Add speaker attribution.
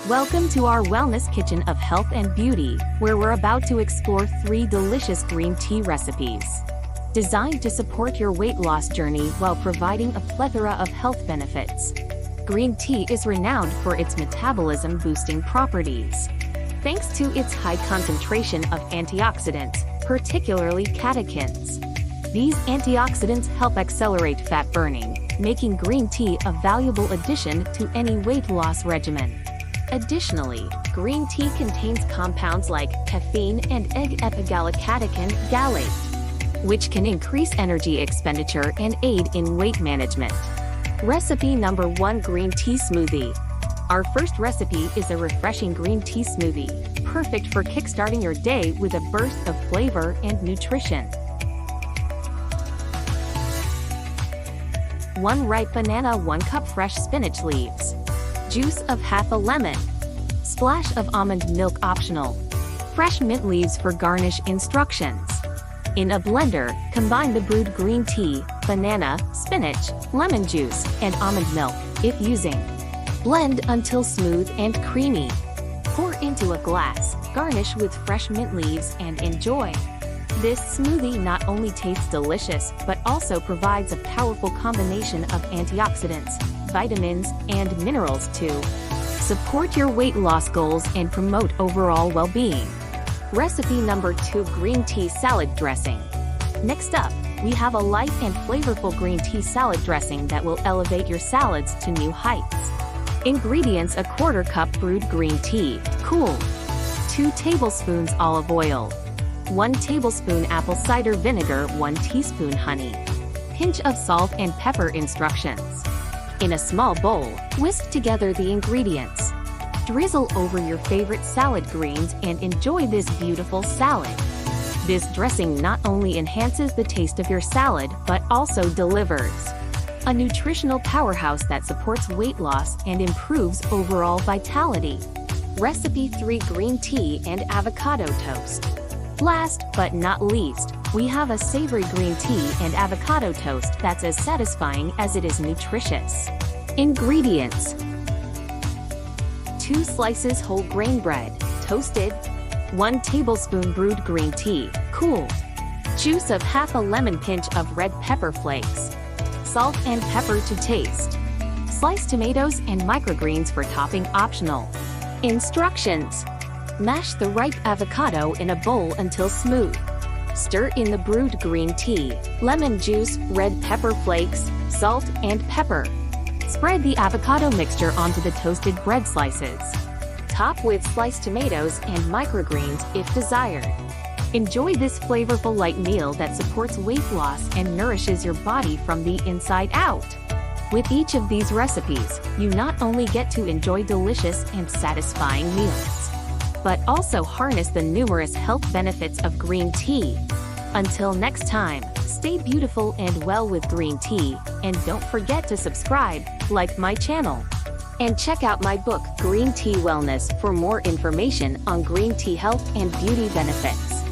Speaker 1: Welcome to our wellness kitchen of health and beauty, where we're about to explore 3 delicious green tea recipes. Designed to support your weight loss journey while providing a plethora of health benefits. Green tea is renowned for its metabolism-boosting properties. Thanks to its high concentration of antioxidants, particularly catechins. These antioxidants help accelerate fat burning, making green tea a valuable addition to any weight loss regimen. Additionally, green tea contains compounds like caffeine and egg-epigallocatechin gallate, which can increase energy expenditure and aid in weight management. Recipe number 1: Green tea smoothie. Our first recipe is a refreshing green tea smoothie, perfect for kickstarting your day with a burst of flavor and nutrition. 1 ripe banana, 1 cup fresh spinach leaves, juice of half a lemon, splash of almond milk optional, fresh mint leaves for garnish instructions. In a blender, combine the brewed green tea, banana, spinach, lemon juice, and almond milk, if using. Blend until smooth and creamy. Pour into a glass, garnish with fresh mint leaves, and enjoy. This smoothie not only tastes delicious, but also provides a powerful combination of antioxidants, vitamins, and minerals to support your weight loss goals and promote overall well-being. Recipe number 2: Green tea salad dressing. Next up, we have a light and flavorful green tea salad dressing that will elevate your salads to new heights. Ingredients: a 1/4 cup brewed green tea, cool, 2 tablespoons olive oil, 1 tablespoon apple cider vinegar, 1 teaspoon honey, pinch of salt and pepper. Instructions. In a small bowl, whisk together the ingredients. Drizzle over your favorite salad greens and enjoy this beautiful salad. This dressing not only enhances the taste of your salad, but also delivers a nutritional powerhouse that supports weight loss and improves overall vitality. Recipe 3: Green tea and avocado toast. Last but not least, we have a savory green tea and avocado toast that's as satisfying as it is nutritious. Ingredients: 2 slices whole grain bread, toasted, 1 tablespoon brewed green tea, cool, juice of half a lemon, pinch of red pepper flakes, salt and pepper to taste, sliced tomatoes and microgreens for topping optional. Instructions: mash the ripe avocado in a bowl until smooth. Stir in the brewed green tea, lemon juice, red pepper flakes, salt, and pepper. Spread the avocado mixture onto the toasted bread slices. Top with sliced tomatoes and microgreens if desired. Enjoy this flavorful light meal that supports weight loss and nourishes your body from the inside out. With each of these recipes, you not only get to enjoy delicious and satisfying meals, but also harness the numerous health benefits of green tea. Until next time, stay beautiful and well with green tea, and don't forget to subscribe, like my channel, and check out my book, Green Tea Wellness, for more information on green tea health and beauty benefits.